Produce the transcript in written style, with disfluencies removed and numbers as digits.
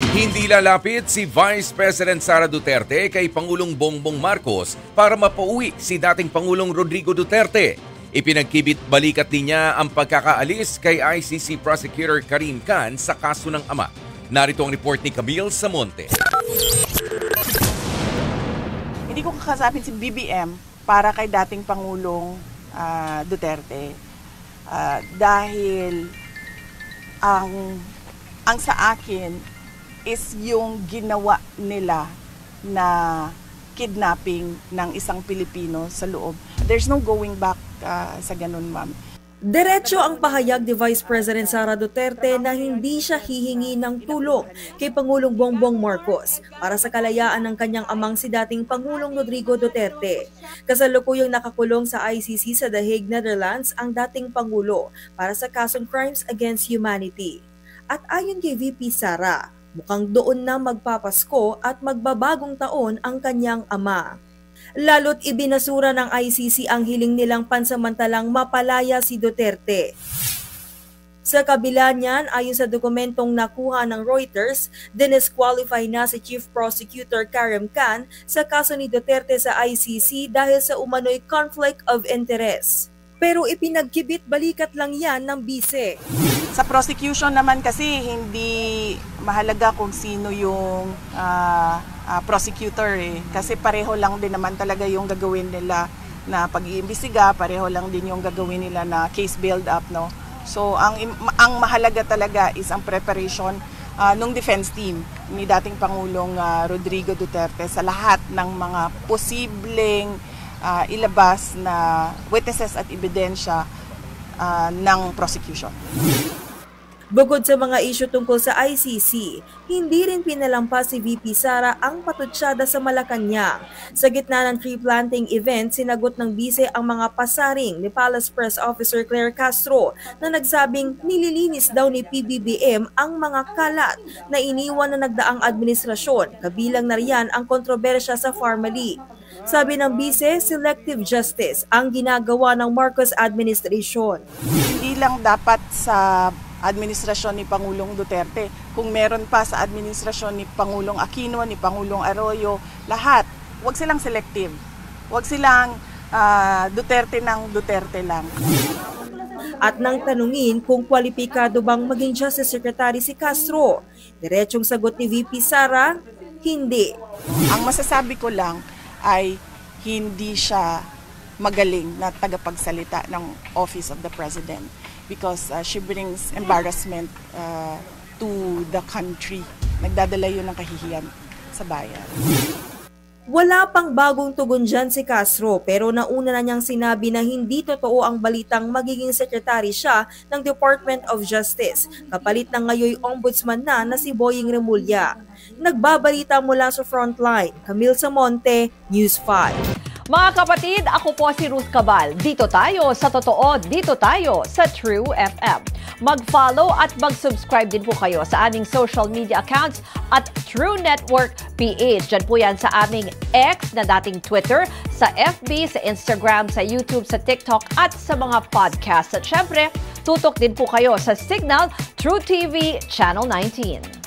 Hindi lalapit si Vice President Sara Duterte kay Pangulong Bongbong Marcos para mapauwi si dating Pangulong Rodrigo Duterte. Ipinagkibit-balikat niya ang pagkakaalis kay ICC Prosecutor Karim Khan sa kaso ng ama. Narito ang report ni Camille Samonte. Hindi ko kakasapin si BBM para kay dating Pangulong Duterte dahil ang sa akin is yung ginawa nila na kidnapping ng isang Pilipino sa loob. There's no going back sa ganun, ma'am. Diretso ang pahayag ni Vice President Sara Duterte na hindi siya hihingi ng tulong kay Pangulong Bongbong Marcos para sa kalayaan ng kanyang amang si dating Pangulong Rodrigo Duterte. Kasalukuyang nakakulong sa ICC sa The Hague, Netherlands ang dating Pangulo para sa kasong Crimes Against Humanity. At ayon kay VP Sara, mukhang doon na magpapasko at magbabagong taon ang kanyang ama. Lalo't ibinasura ng ICC ang hiling nilang pansamantalang mapalaya si Duterte. Sa kabila niyan, ayon sa dokumentong nakuha ng Reuters, dinisqualify na si Chief Prosecutor Karim Khan sa kaso ni Duterte sa ICC dahil sa umano'y conflict of interest. Pero ipinagkibit-balikat lang yan ng bise. Sa prosecution naman kasi hindi mahalaga kung sino yung prosecutor kasi pareho lang din naman talaga yung gagawin nila na pag-iimbestiga, pareho lang din yung gagawin nila na case build-up, no? So ang mahalaga talaga is ang preparation ng defense team ni dating Pangulong Rodrigo Duterte sa lahat ng mga posibleng ilabas na witnesses at ebidensya ng prosecution. Bukod sa mga isyu tungkol sa ICC, hindi rin pinalampas si VP Sara ang patutsada sa Malacanang. Sa gitna ng tree planting event, sinagot ng bise ang mga pasaring ni Palace Press Officer Claire Castro na nagsabing nililinis daw ni PBBM ang mga kalat na iniwan na nagdaang administrasyon, kabilang na riyan ang kontrobersya sa Pharmaly. Sabi ng bise, selective justice ang ginagawa ng Marcos administration. Hindi lang dapat sa administrasyon ni Pangulong Duterte, kung meron pa sa administrasyon ni Pangulong Aquino, ni Pangulong Arroyo, lahat, wag silang selective. Wag silang Duterte ng Duterte lang. At nang tanungin kung kwalipikado bang maging Justice Secretary si Castro, diretsong sagot ni VP Sara, hindi. Ang masasabi ko lang ay hindi siya magaling na tagapagsalita ng Office of the President because she brings embarrassment to the country. Nagdadala yun ng kahihiyan sa bayan. Wala pang bagong tugon dyan si Castro pero nauna na niyang sinabi na hindi totoo ang balitang magiging sekretary siya ng Department of Justice kapalit ng ngayoy ombudsman na si Boying Remulla. Nagbabalita mula sa Frontline, Camille Samonte, News 5. Mga kapatid, ako po si Ruth Cabal. Dito tayo sa totoo, dito tayo sa True FM. Mag-follow at mag-subscribe din po kayo sa aming social media accounts at True Network PH. Diyan po yan sa aming X na dating Twitter, sa FB, sa Instagram, sa YouTube, sa TikTok at sa mga podcasts. At syempre, tutok din po kayo sa Signal True TV Channel 19.